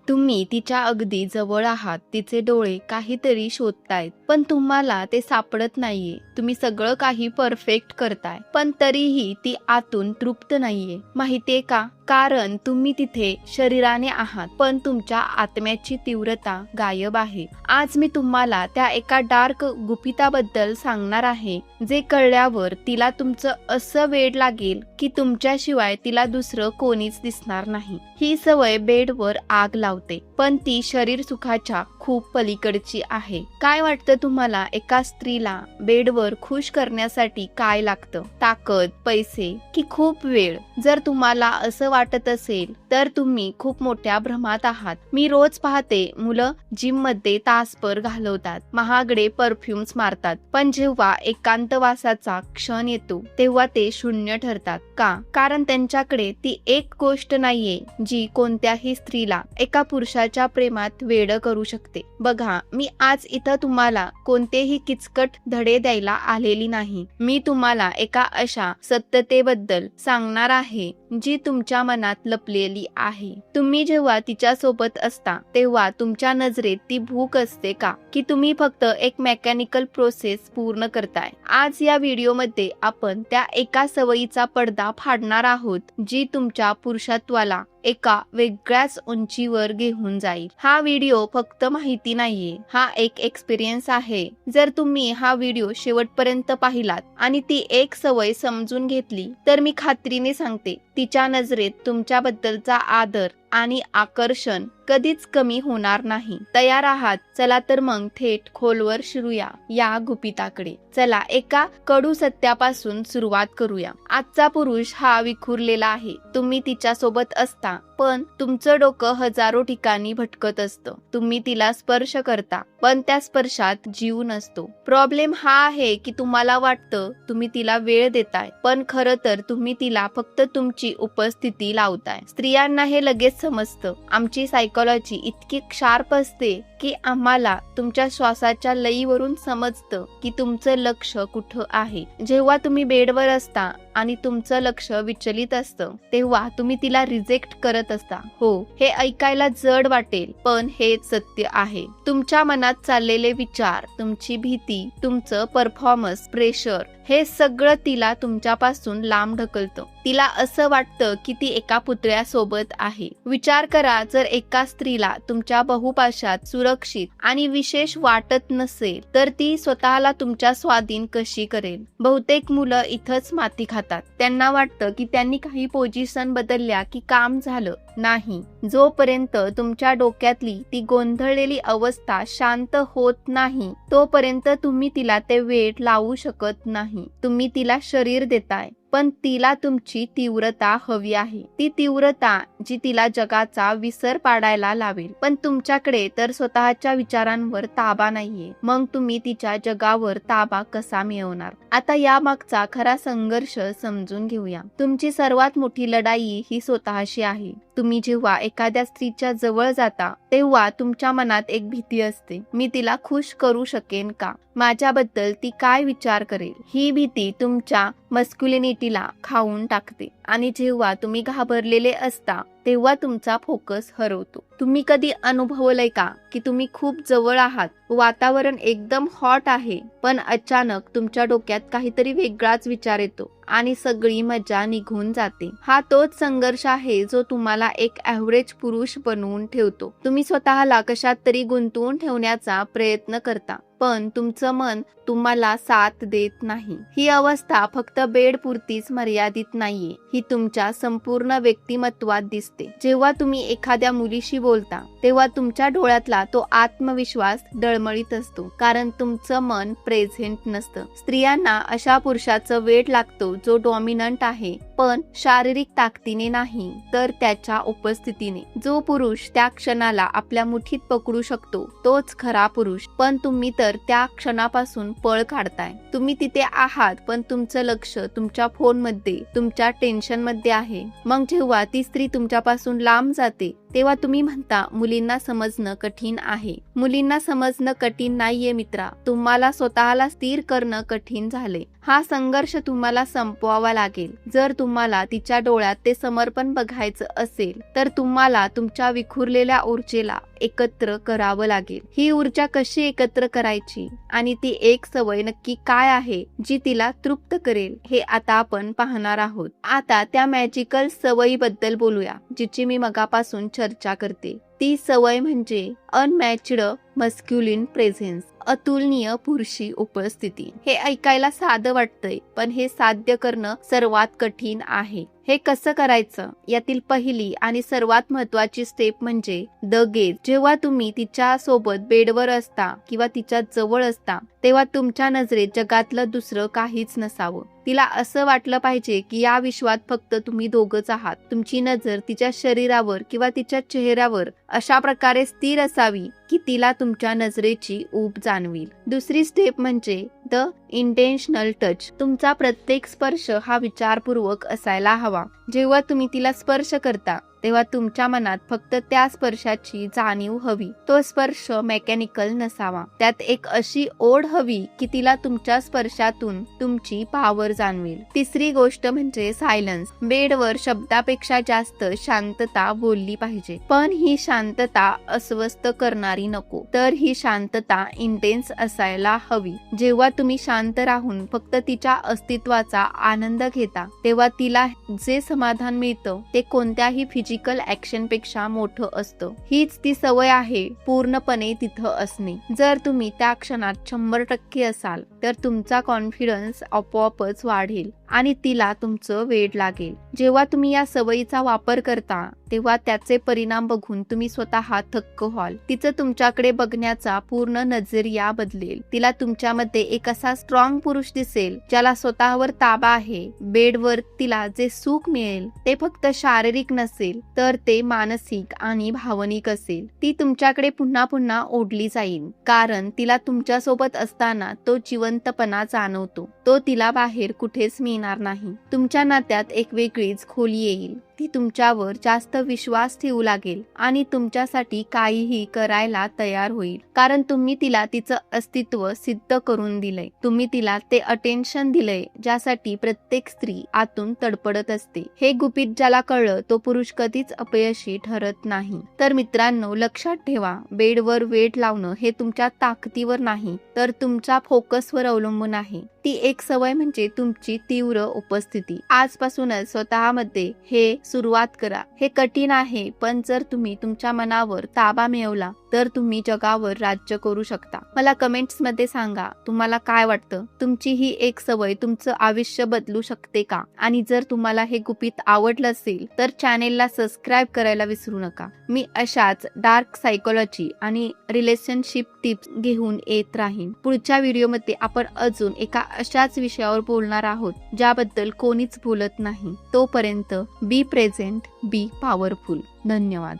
तुम्ही तिच्या अगदी जवळ आहात. तिचे डोळे काहीतरी शोधतायत, पण तुम्हाला ते सापडत नाहीये. तुम्ही सगळं काही परफेक्ट करताय, पण तरीही ती आतून तृप्त नाहीये. माहितीये का? कारण तुम्ही तिथे शरीराने आहात, पण तुमच्या आत्म्याची तीव्रता गायब आहे. आज मी तुम्हाला त्या एका डार्क गुपिताबद्दल सांगणार आहे, जे कळल्यावर तिला तुमचं असं वेड लागेल की तुमच्याशिवाय तिला दुसरं कोणीच दिसणार नाही. ही सवय बेडवर आग लावते, पण ती शरीर सुखाच्या खूप पलीकडची आहे. काय वाटतं तुम्हाला? एका स्त्रीला बेडवर खुश करण्यासाठी काय लागतं? ताकद, पैसे की खूप वेळ? जर तुम्हाला असं वाटत असेल तर तुम्ही खूप मोठ्या भ्रमात आहात. मी रोज पाहते, मुलं जिम मध्ये तासभर घालवतात, महागडे परफ्युम्स मारतात, पण जेव्हा एकांतवासाचा क्षण येतो तेव्हा ते शून्य ठरतात. का? कारण त्यांच्याकडे ती एक गोष्ट नाहीये जी कोणत्याही स्त्रीला एका पुरुषाच्या प्रेमात वेड करू शकते. बघा, मी आज इथं तुम्हाला कोणतेही किचकट धडे द्यायला आलेली नाही. मी तुम्हाला एका अशा सत्यतेबद्दल सांगणार आहे जी तुमच्या मनात लपलेली आहे. तुम्ही जेव्हा तिच्या सोबत असता तेव्हा तुमच्या नजरेत ती भूक असते का, की तुम्ही फक्त एक मेकॅनिकल प्रोसेस पूर्ण करताय? आज या व्हिडिओमध्ये आपण त्या एका सवयीचा पडदा फाडणार आहोत जी तुमच्या पुरुषत्वाला एका वेगळ्याच उंचीवर घेऊन जाईल. हा व्हिडिओ फक्त माहिती नाहीये, हा एक एक्सपिरियन्स आहे. जर तुम्ही हा व्हिडिओ शेवटपर्यंत पाहिलात आणि ती एक सवय समजून घेतली तर मी खात्रीने सांगते, तिच्या नजरेत तुमच्याबद्दलचा आदर आणि आकर्षण कधीच कमी होणार नाही. तयार आहात? चला तर मग थेट खोलवर शिरूया या गुपिताकडे. चला एका कडू सत्यापासून सुरुवात करूया. आजचा पुरुष हा विखुरलेला आहे. तुम्ही तिच्या सोबत असता, पण तुमचं डोकं हजारो ठिकाणी भटकत असतं. तुम्ही तिला स्पर्श करता, पण त्या स्पर्शात जीव नसतो. प्रॉब्लेम हा आहे की तुम्हाला वाटतं तुम्ही तिला वेळ देताय, पण खरं तर तुम्ही तिला फक्त तुमची उपस्थिती लावताय. स्त्रियांना हे लगेच समजतं. आमची सायकोलॉजी इतकी शार्प असते की आम्हाला तुमच्या श्वासाच्या लयीवरून समजतं की तुमचं लक्ष कुठं आहे. जेव्हा तुम्ही बेडवर असता आणि तुमचं लक्ष विचलित असतं तेव्हा तुम्ही तिला रिजेक्ट करत असता. हो, हे ऐकायला जड वाटेल, पण हे सत्य आहे. तुमच्या मनात चाललेले विचार, तुमची भीती, तुमचं परफॉर्मन्स प्रेशर, हे सगळं तिला तुमच्यापासून लांब ढकलतं. तिला असं वाटतं की ती एका पुतळ्यासोबत आहे. विचार करा, जर एका स्त्रीला तुमच्या बहुपाशात सुरक्षित आणि विशेष वाटत नसेल तर ती स्वतःला तुमच्या स्वाधीन कशी करेल? बहुतेक मुलं इथंच माती खातात. त्यांना वाटतं की त्यांनी काही पोझिशन बदलल्या की काम झालं. नाही, जोपर्यंत तुमच्या डोक्यातली ती गोंधळलेली अवस्था शांत होत नाही तोपर्यंत तुम्ही तिला ते वेड लावू शकत नाही. तुम्ही तिला शरीर देताय, पण तिला तुमची तीव्रता हवी आहे. ती तीव्रता जी तिला जगाचा विसर पाडायला लावेल. पण तुमच्याकडे तर स्वतःच्या विचारांवर ताबा नाहीये. मग तुम्ही तिच्या जगावर ताबा कसा मिळवणार? आता या मागचा खरा संघर्ष समजून घेऊया. तुमची सर्वात मोठी लढाई ही स्वतःशी आहे. तुम्ही जेव्हा एखाद्या स्त्रीच्या जवळ जाता तेव्हा तुमच्या मनात एक भीती असते. मी तिला खुश करू शकेन का? माझ्याबद्दल ती काय विचार करेल? ही भीती तुमच्या मस्क्युलिनिटीला खाऊन टाकते आणि जेव्हा तुम्ही घाबरलेले असता तेव्हा तुमचा फोकस हरवतो. तुम्ही कधी अनुभवलंय का की तुम्ही खूप जवळ आहात, वातावरण एकदम हॉट आहे, पण अचानक तुमच्या डोक्यात काहीतरी वेगळाच विचार येतो आणि सगळी मजा निघून जाते? हा तोच संघर्ष आहे जो तुम्हाला एक ऍव्हरेज पुरुष बनवून ठेवतो. तुम्ही स्वतःला कशात तरी गुंतवून ठेवण्याचा प्रयत्न करता, पण तुमचं मन तुम्हाला साथ देत नाही. ही अवस्था फक्त बेड पुरतीच मर्यादित नाहीये, ही तुमच्या संपूर्ण व्यक्तिमत्वात दिसते. जेव्हा तुम्ही एखाद्या मुलीशी बोलता तेव्हा तुमच्या डोळ्यातला तो आत्मविश्वास डळमळीत असतो, कारण तुमचं मन प्रेझेंट नसतं. स्त्रियांना अशा पुरुषाचं वेड लागतो जो डॉमिनंट आहे, पण शारीरिक ताकदीने नाही तर त्याच्या उपस्थितीने. जो पुरुष त्या क्षणाला आपल्या मुठीत पकडू शकतो तोच खरा पुरुष. पण तुम्ही तर त्या क्षणापासून पळ काढताय. तुम्ही तिथे आहात, पण तुमचं लक्ष तुमच्या फोनमध्ये, तुमच्या टेन्शन मध्ये आहे. मग जेव्हा ती स्त्री तुमच्यापासून लांब जाते तेव्हा तुम्ही म्हणता मुलींना समजणं कठीण आहे. मुलींना समजणं कठीण नाहीये मित्रा, तुम्हाला स्वतःला स्थिर करणं कठीण झाले. हा संघर्ष तुम्हाला संपवावा लागेल. जर तुम्हाला तिच्या डोळ्यात ते समर्पण बघायचं असेल तर तुम्हाला तुमच्या विखुरलेल्या ऊर्जेला एकत्र करावं लागेल. ही ऊर्जा कशी एकत्र करायची आणि ती एक सवय नक्की काय आहे जी तिला तृप्त करेल हे आता आपण पाहणार आहोत. आता त्या मॅजिकल सवयीबद्दल बोलूया जिची मी मगापासून चर्चा करते. ती सवय म्हणजे अनमॅच्ड मस्क्युलिन प्रेझेन्स, अतुलनीय पुरुषी उपस्थिती. हे ऐकायला साधं वाटतंय पण हे साध्य करणं सर्वात कठीण आहे. हे कसं करायचं यातील पहिली आणि सर्वात महत्वाची स्टेप म्हणजे द गेज. जेव्हा तुम्ही तिच्या सोबत बेडवर असता किंवा तिच्या जवळ असता तेव्हा तुमच्या नजरेत जगातलं दुसरं काहीच नसावं. तिला असं वाटलं पाहिजे की या विश्वात फक्त तुम्ही दोघंच आहात. तुमची नजर तिच्या शरीरावर किंवा तिच्या चेहऱ्यावर अशा प्रकारे स्थिर असावी की तिला तुमच्या नजरेची ऊब जाणवेल. दुसरी स्टेप म्हणजे द इंटेन्शनल टच. तुमचा प्रत्येक स्पर्श हा विचारपूर्वक असायला हवा. जेव्हा तुम्ही तिला स्पर्श करता तेव्हा तुमच्या मनात फक्त त्या स्पर्शाची जाणीव हवी. तो स्पर्श मेकॅनिकल नसावा. त्यात एक अशी ओढ हवी की तिला तुमच्या स्पर्शातून तुमची पावर जाणवेल. तिसरी गोष्ट म्हणजे सायलन्स. बेडवर शब्दापेक्षा जास्त शांतता बोलली पाहिजे, पण ही शांतता अस्वस्थ करणारी नको. तर ही शांतता इंटेन्स असायला हवी. जेव्हा तुम्ही शांत राहून फक्त तिच्या अस्तित्वाचा आनंद घेता तेव्हा तिला जे समाधान मिळतं ते कोणत्याही फिजिकल ऍक्शन पेक्षा मोठं असतं. हीच ती सवय आहे पूर्णपणे तिथं असणे. जर तुम्ही त्या क्षणात 100% असाल तर तुमचा कॉन्फिडन्स आपोआपच वाढेल आणि तिला तुमचं वेड लागेल. जेव्हा तुम्ही या सवयीचा वापर करता तेव्हा त्याचे परिणाम बघून तुम्ही स्वतः थक्क व्हाल. तिचं तुमच्याकडे बघण्याचा पूर्ण नजरिया बदलेल. तिला तुमच्यामध्ये एक असा स्ट्रॉंग पुरुष दिसेल ज्याला स्वतःवर ताबा आहे. बेडवर तिला जे सुख मिळेल ते फक्त शारीरिक नसेल तर ते मानसिक आणि भावनिक असेल. ती तुमच्याकडे पुन्हा पुन्हा ओढली जाईल कारण तिला तुमच्या सोबत असताना तो जिवंतपणा जाणवतो. तो तिला बाहेर कुठेच मिळणार नाही. तुमच्या नात्यात एक वेगळीच खोली येईल. ती तुमच्यावर जास्त विश्वास ठेवू लागेल आणि तुमच्यासाठी काहीही करायला तयार होईल कारण तुम्ही तिला तिचं अस्तित्व सिद्ध करून दिलंय. तुम्ही तिला ते अटेन्शन दिलंय ज्यासाठी प्रत्येक स्त्री आतून तडपडत असते. हे गुपित ज्याला कळलं तो पुरुष कधीच अपयशी ठरत नाही. तर मित्रांनो, लक्षात ठेवा, बेडवर वेड लावणं हे तुमच्या ताकदीवर नाही तर तुमच्या फोकसवर अवलंबून आहे. ती एक सवय म्हणजे तुमची तीव्र उपस्थिती. आजपासूनच स्वतःमध्ये हे सुरुवात करा. हे कठीण आहे पण जर तुम्ही तुमच्या मनावर ताबा मिळवला तर तुम्ही जगावर राज्य करू शकता. मला कमेंट्स मध्ये सांगा तुम्हाला काय वाटतं. तुमची ही एक सवय तुमचं आयुष्य बदलू शकते का? आणि जर तुम्हाला हे गुपित आवडलं असेल तर चॅनेलला सबस्क्राईब करायला विसरू नका. मी अशाच डार्क सायकोलॉजी आणि रिलेशनशिप टिप्स घेऊन येत राहीन. पुढच्या व्हिडिओमध्ये आपण अजून एका अशाच विषयावर बोलणार आहोत ज्याबद्दल कोणीच बोलत नाही. तोपर्यंत बी प्रेझेंट, बी पॉवरफुल. धन्यवाद.